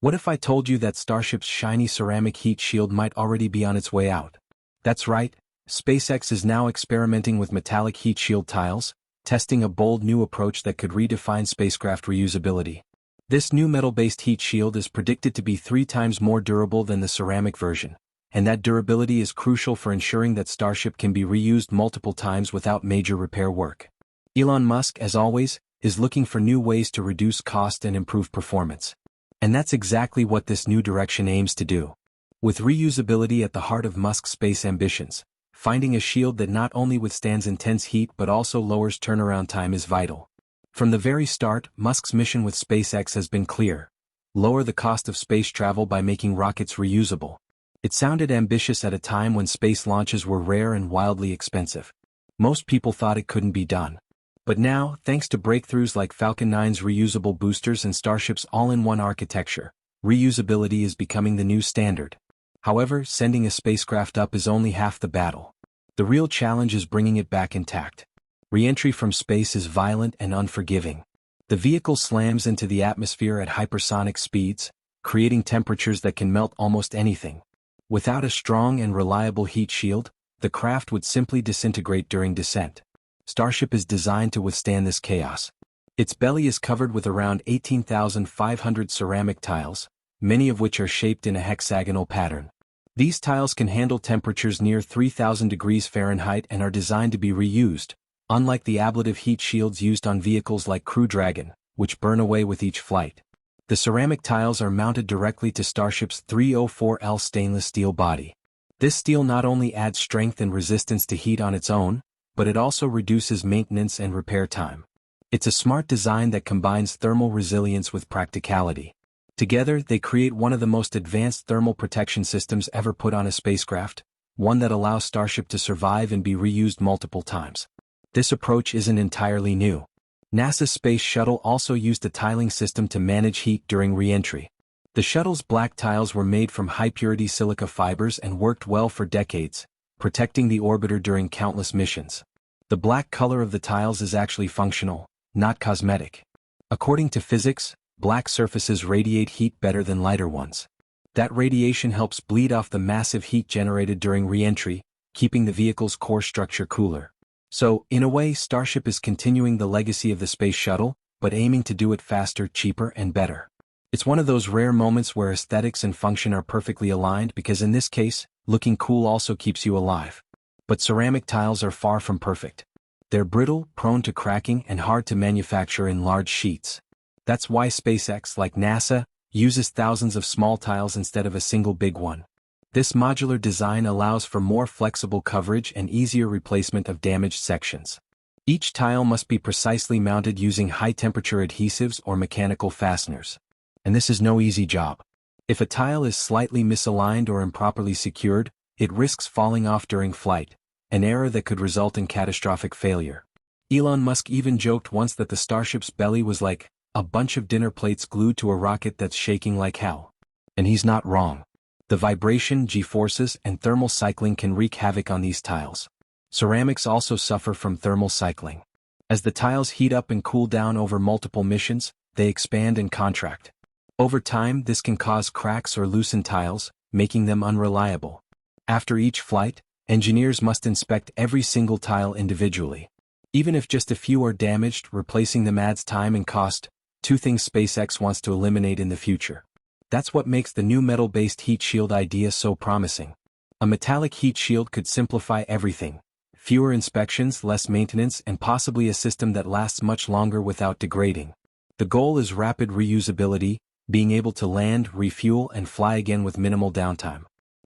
What if I told you that Starship's shiny ceramic heat shield might already be on its way out? That's right, SpaceX is now experimenting with metallic heat shield tiles, testing a bold new approach that could redefine spacecraft reusability. This new metal-based heat shield is predicted to be 3 times more durable than the ceramic version, and that durability is crucial for ensuring that Starship can be reused multiple times without major repair work. Elon Musk, as always, is looking for new ways to reduce cost and improve performance. And that's exactly what this new direction aims to do. With reusability at the heart of Musk's space ambitions, finding a shield that not only withstands intense heat but also lowers turnaround time is vital. From the very start, Musk's mission with SpaceX has been clear: lower the cost of space travel by making rockets reusable. It sounded ambitious at a time when space launches were rare and wildly expensive. Most people thought it couldn't be done. But now, thanks to breakthroughs like Falcon 9's reusable boosters and Starship's all-in-one architecture, reusability is becoming the new standard. However, sending a spacecraft up is only half the battle. The real challenge is bringing it back intact. Re-entry from space is violent and unforgiving. The vehicle slams into the atmosphere at hypersonic speeds, creating temperatures that can melt almost anything. Without a strong and reliable heat shield, the craft would simply disintegrate during descent. Starship is designed to withstand this chaos. Its belly is covered with around 18,500 ceramic tiles, many of which are shaped in a hexagonal pattern. These tiles can handle temperatures near 3,000 degrees Fahrenheit and are designed to be reused, unlike the ablative heat shields used on vehicles like Crew Dragon, which burn away with each flight. The ceramic tiles are mounted directly to Starship's 304L stainless steel body. This steel not only adds strength and resistance to heat on its own, but it also reduces maintenance and repair time. It's a smart design that combines thermal resilience with practicality. Together, they create one of the most advanced thermal protection systems ever put on a spacecraft, one that allows Starship to survive and be reused multiple times. This approach isn't entirely new. NASA's Space Shuttle also used a tiling system to manage heat during re-entry. The shuttle's black tiles were made from high-purity silica fibers and worked well for decades, protecting the orbiter during countless missions. The black color of the tiles is actually functional, not cosmetic. According to physics, black surfaces radiate heat better than lighter ones. That radiation helps bleed off the massive heat generated during re-entry, keeping the vehicle's core structure cooler. So, in a way, Starship is continuing the legacy of the Space Shuttle, but aiming to do it faster, cheaper, and better. It's one of those rare moments where aesthetics and function are perfectly aligned because in this case, looking cool also keeps you alive. But ceramic tiles are far from perfect. They're brittle, prone to cracking, and hard to manufacture in large sheets. That's why SpaceX, like NASA, uses thousands of small tiles instead of a single big one. This modular design allows for more flexible coverage and easier replacement of damaged sections. Each tile must be precisely mounted using high-temperature adhesives or mechanical fasteners. And this is no easy job. If a tile is slightly misaligned or improperly secured, it risks falling off during flight, an error that could result in catastrophic failure. Elon Musk even joked once that the Starship's belly was like a bunch of dinner plates glued to a rocket that's shaking like hell. And he's not wrong. The vibration, G-forces, and thermal cycling can wreak havoc on these tiles. Ceramics also suffer from thermal cycling. As the tiles heat up and cool down over multiple missions, they expand and contract. Over time, this can cause cracks or loosen tiles, making them unreliable. After each flight, engineers must inspect every single tile individually. Even if just a few are damaged, replacing them adds time and cost, 2 things SpaceX wants to eliminate in the future. That's what makes the new metal-based heat shield idea so promising. A metallic heat shield could simplify everything. Fewer inspections, less maintenance, and possibly a system that lasts much longer without degrading. The goal is rapid reusability, being able to land, refuel, and fly again with minimal downtime.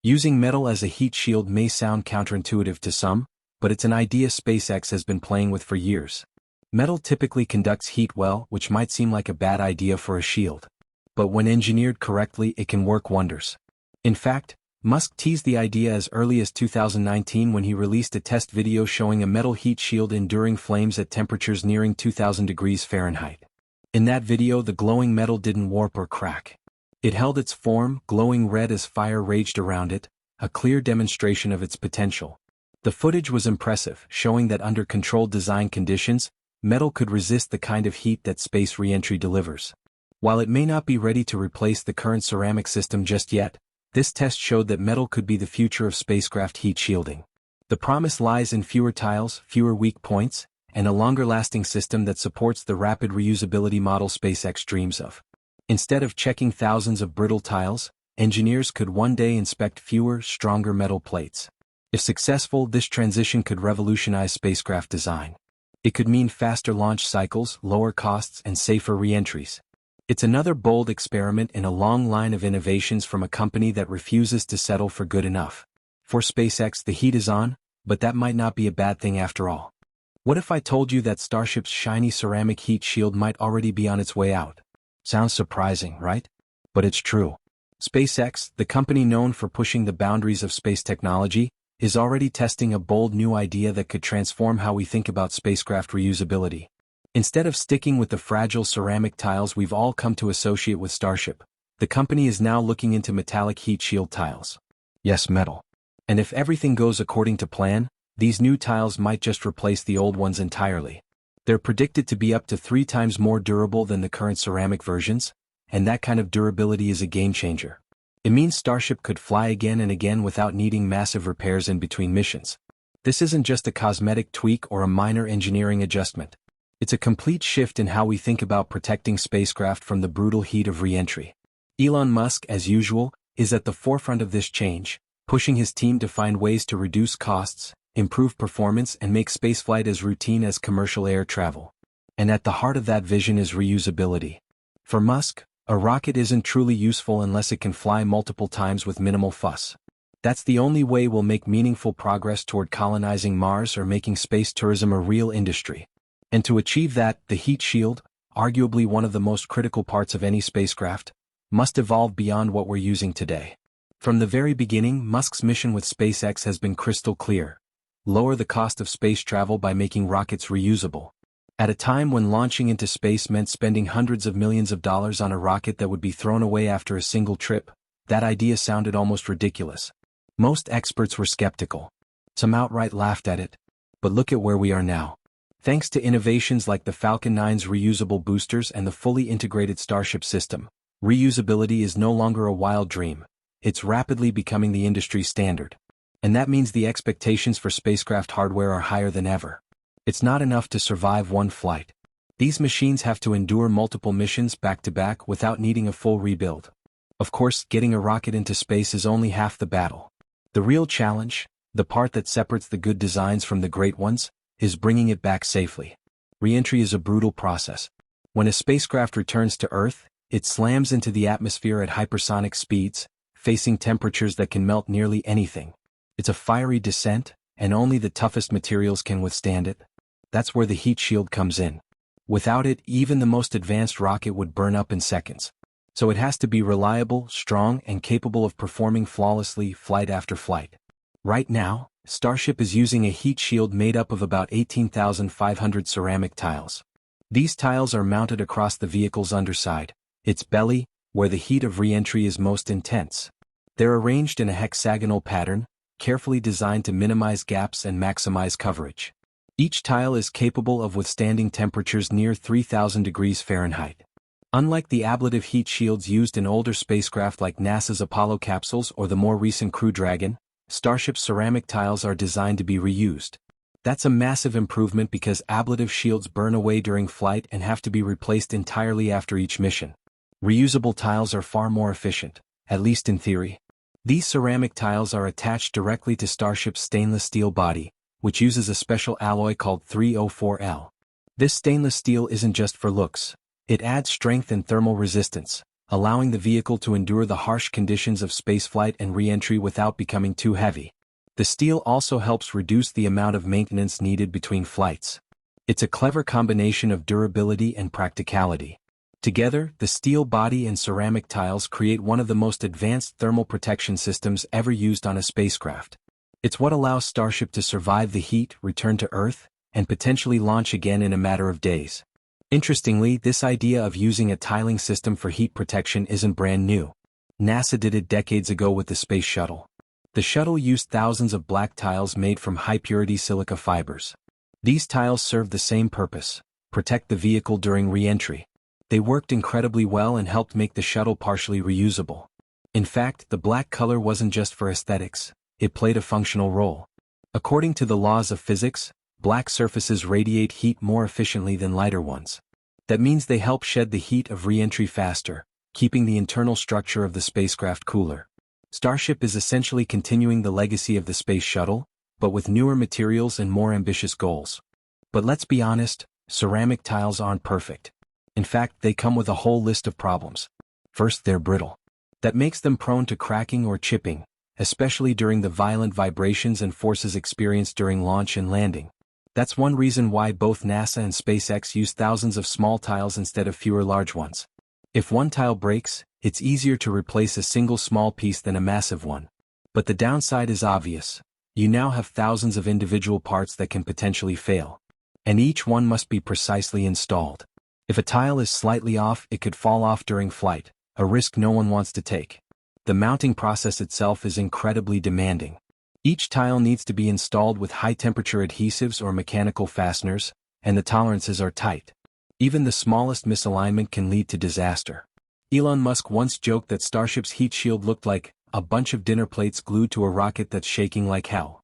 Using metal as a heat shield may sound counterintuitive to some, but it's an idea SpaceX has been playing with for years. Metal typically conducts heat well, which might seem like a bad idea for a shield. But when engineered correctly, it can work wonders. In fact, Musk teased the idea as early as 2019 when he released a test video showing a metal heat shield enduring flames at temperatures nearing 2,000 degrees Fahrenheit. In that video, the glowing metal didn't warp or crack. It held its form, glowing red as fire raged around it, a clear demonstration of its potential. The footage was impressive, showing that under controlled design conditions, metal could resist the kind of heat that space re-entry delivers. While it may not be ready to replace the current ceramic system just yet, this test showed that metal could be the future of spacecraft heat shielding. The promise lies in fewer tiles, fewer weak points, and a longer-lasting system that supports the rapid reusability model SpaceX dreams of. Instead of checking thousands of brittle tiles, engineers could one day inspect fewer, stronger metal plates. If successful, this transition could revolutionize spacecraft design. It could mean faster launch cycles, lower costs, and safer re-entries. It's another bold experiment in a long line of innovations from a company that refuses to settle for good enough. For SpaceX, the heat is on, but that might not be a bad thing after all. What if I told you that Starship's shiny ceramic heat shield might already be on its way out? Sounds surprising, right? But it's true. SpaceX, the company known for pushing the boundaries of space technology, is already testing a bold new idea that could transform how we think about spacecraft reusability. Instead of sticking with the fragile ceramic tiles we've all come to associate with Starship, the company is now looking into metallic heat shield tiles. Yes, metal. And if everything goes according to plan, these new tiles might just replace the old ones entirely. They're predicted to be up to 3 times more durable than the current ceramic versions, and that kind of durability is a game changer. It means Starship could fly again and again without needing massive repairs in between missions. This isn't just a cosmetic tweak or a minor engineering adjustment. It's a complete shift in how we think about protecting spacecraft from the brutal heat of re-entry. Elon Musk, as usual, is at the forefront of this change, pushing his team to find ways to reduce costs, improve performance, and make spaceflight as routine as commercial air travel. And at the heart of that vision is reusability. For Musk, a rocket isn't truly useful unless it can fly multiple times with minimal fuss. That's the only way we'll make meaningful progress toward colonizing Mars or making space tourism a real industry. And to achieve that, the heat shield, arguably one of the most critical parts of any spacecraft, must evolve beyond what we're using today. From the very beginning, Musk's mission with SpaceX has been crystal clear: lower the cost of space travel by making rockets reusable. At a time when launching into space meant spending hundreds of millions of dollars on a rocket that would be thrown away after a single trip, that idea sounded almost ridiculous. Most experts were skeptical. Some outright laughed at it. But look at where we are now. Thanks to innovations like the Falcon 9's reusable boosters and the fully integrated Starship system, reusability is no longer a wild dream. It's rapidly becoming the industry standard. And that means the expectations for spacecraft hardware are higher than ever. It's not enough to survive one flight. These machines have to endure multiple missions back-to-back without needing a full rebuild. Of course, getting a rocket into space is only half the battle. The real challenge, the part that separates the good designs from the great ones, is bringing it back safely. Re-entry is a brutal process. When a spacecraft returns to Earth, it slams into the atmosphere at hypersonic speeds, facing temperatures that can melt nearly anything. It's a fiery descent, and only the toughest materials can withstand it. That's where the heat shield comes in. Without it, even the most advanced rocket would burn up in seconds. So it has to be reliable, strong, and capable of performing flawlessly flight after flight. Right now, Starship is using a heat shield made up of about 18,500 ceramic tiles. These tiles are mounted across the vehicle's underside, its belly, where the heat of re-entry is most intense. They're arranged in a hexagonal pattern, carefully designed to minimize gaps and maximize coverage. Each tile is capable of withstanding temperatures near 3,000 degrees Fahrenheit. Unlike the ablative heat shields used in older spacecraft like NASA's Apollo capsules or the more recent Crew Dragon, Starship's ceramic tiles are designed to be reused. That's a massive improvement because ablative shields burn away during flight and have to be replaced entirely after each mission. Reusable tiles are far more efficient, at least in theory. These ceramic tiles are attached directly to Starship's stainless steel body, which uses a special alloy called 304L. This stainless steel isn't just for looks. It adds strength and thermal resistance, allowing the vehicle to endure the harsh conditions of spaceflight and re-entry without becoming too heavy. The steel also helps reduce the amount of maintenance needed between flights. It's a clever combination of durability and practicality. Together, the steel body and ceramic tiles create one of the most advanced thermal protection systems ever used on a spacecraft. It's what allows Starship to survive the heat, return to Earth, and potentially launch again in a matter of days. Interestingly, this idea of using a tiling system for heat protection isn't brand new. NASA did it decades ago with the Space Shuttle. The shuttle used thousands of black tiles made from high-purity silica fibers. These tiles serve the same purpose: protect the vehicle during re-entry. They worked incredibly well and helped make the shuttle partially reusable. In fact, the black color wasn't just for aesthetics, it played a functional role. According to the laws of physics, black surfaces radiate heat more efficiently than lighter ones. That means they help shed the heat of re-entry faster, keeping the internal structure of the spacecraft cooler. Starship is essentially continuing the legacy of the space shuttle, but with newer materials and more ambitious goals. But let's be honest, ceramic tiles aren't perfect. In fact, they come with a whole list of problems. First, they're brittle. That makes them prone to cracking or chipping, especially during the violent vibrations and forces experienced during launch and landing. That's one reason why both NASA and SpaceX use thousands of small tiles instead of fewer large ones. If one tile breaks, it's easier to replace a single small piece than a massive one. But the downside is obvious. You now have thousands of individual parts that can potentially fail. And each one must be precisely installed. If a tile is slightly off, it could fall off during flight, a risk no one wants to take. The mounting process itself is incredibly demanding. Each tile needs to be installed with high-temperature adhesives or mechanical fasteners, and the tolerances are tight. Even the smallest misalignment can lead to disaster. Elon Musk once joked that Starship's heat shield looked like a bunch of dinner plates glued to a rocket that's shaking like hell.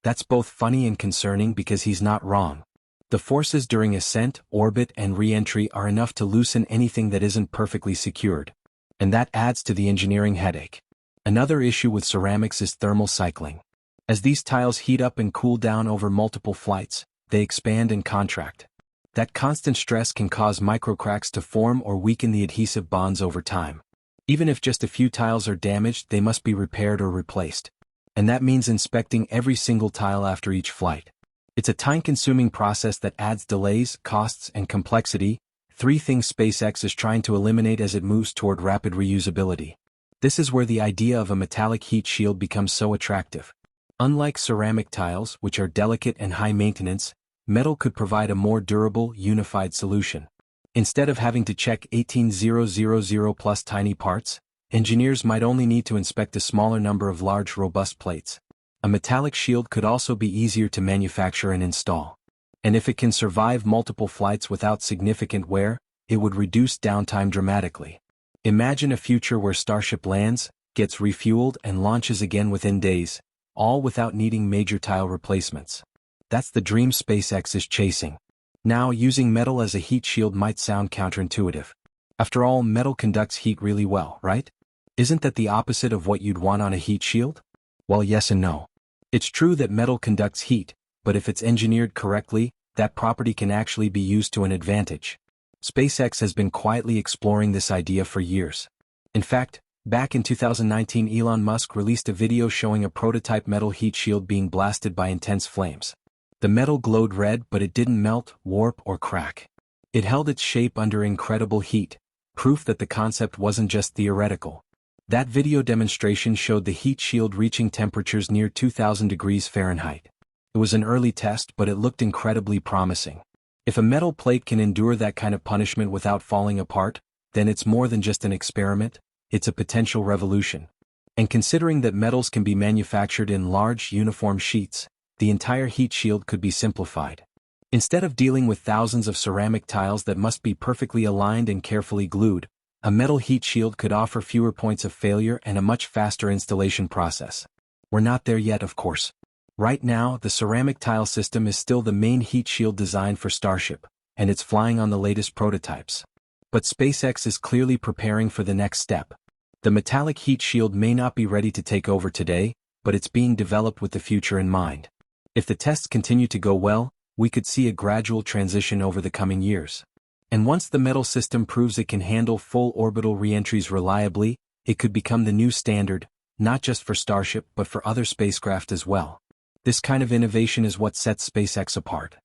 That's both funny and concerning because he's not wrong. The forces during ascent, orbit, and re-entry are enough to loosen anything that isn't perfectly secured. And that adds to the engineering headache. Another issue with ceramics is thermal cycling. As these tiles heat up and cool down over multiple flights, they expand and contract. That constant stress can cause microcracks to form or weaken the adhesive bonds over time. Even if just a few tiles are damaged, they must be repaired or replaced. And that means inspecting every single tile after each flight. It's a time-consuming process that adds delays, costs, and complexity, three things SpaceX is trying to eliminate as it moves toward rapid reusability. This is where the idea of a metallic heat shield becomes so attractive. Unlike ceramic tiles, which are delicate and high maintenance, metal could provide a more durable, unified solution. Instead of having to check 18,000 plus tiny parts, engineers might only need to inspect a smaller number of large, robust plates. A metallic shield could also be easier to manufacture and install. And if it can survive multiple flights without significant wear, it would reduce downtime dramatically. Imagine a future where Starship lands, gets refueled, and launches again within days, all without needing major tile replacements. That's the dream SpaceX is chasing. Now, using metal as a heat shield might sound counterintuitive. After all, metal conducts heat really well, right? Isn't that the opposite of what you'd want on a heat shield? Well, yes and no. It's true that metal conducts heat, but if it's engineered correctly, that property can actually be used to an advantage. SpaceX has been quietly exploring this idea for years. In fact, back in 2019, Elon Musk released a video showing a prototype metal heat shield being blasted by intense flames. The metal glowed red, but it didn't melt, warp, or crack. It held its shape under incredible heat, proof that the concept wasn't just theoretical. That video demonstration showed the heat shield reaching temperatures near 2000 degrees Fahrenheit. It was an early test, but it looked incredibly promising. If a metal plate can endure that kind of punishment without falling apart, then it's more than just an experiment, it's a potential revolution. And considering that metals can be manufactured in large, uniform sheets, the entire heat shield could be simplified. Instead of dealing with thousands of ceramic tiles that must be perfectly aligned and carefully glued, a metal heat shield could offer fewer points of failure and a much faster installation process. We're not there yet, of course. Right now, the ceramic tile system is still the main heat shield design for Starship, and it's flying on the latest prototypes. But SpaceX is clearly preparing for the next step. The metallic heat shield may not be ready to take over today, but it's being developed with the future in mind. If the tests continue to go well, we could see a gradual transition over the coming years. And once the metal system proves it can handle full orbital re-entries reliably, it could become the new standard, not just for Starship but for other spacecraft as well. This kind of innovation is what sets SpaceX apart.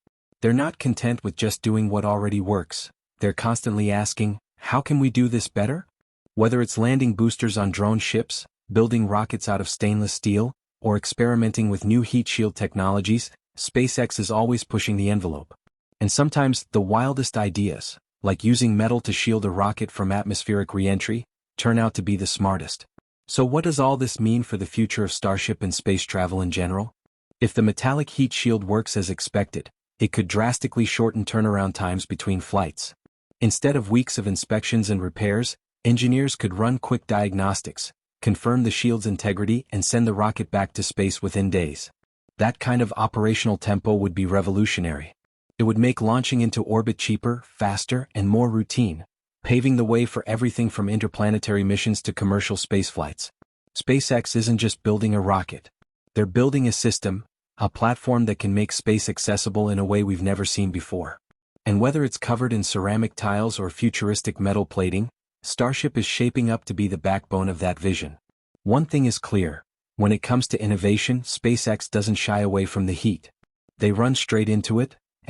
They're not content with just doing what already works. They're constantly asking, how can we do this better? Whether it's landing boosters on drone ships, building rockets out of stainless steel, or experimenting with new heat shield technologies, SpaceX is always pushing the envelope. And sometimes, the wildest ideas, like using metal to shield a rocket from atmospheric re-entry, turn out to be the smartest. So what does all this mean for the future of Starship and space travel in general? If the metallic heat shield works as expected, it could drastically shorten turnaround times between flights. Instead of weeks of inspections and repairs, engineers could run quick diagnostics, confirm the shield's integrity and send the rocket back to space within days. That kind of operational tempo would be revolutionary. It would make launching into orbit cheaper, faster, and more routine, paving the way for everything from interplanetary missions to commercial spaceflights. SpaceX isn't just building a rocket. They're building a system, a platform that can make space accessible in a way we've never seen before. And whether it's covered in ceramic tiles or futuristic metal plating, Starship is shaping up to be the backbone of that vision. One thing is clear: when it comes to innovation, SpaceX doesn't shy away from the heat. They run straight into it,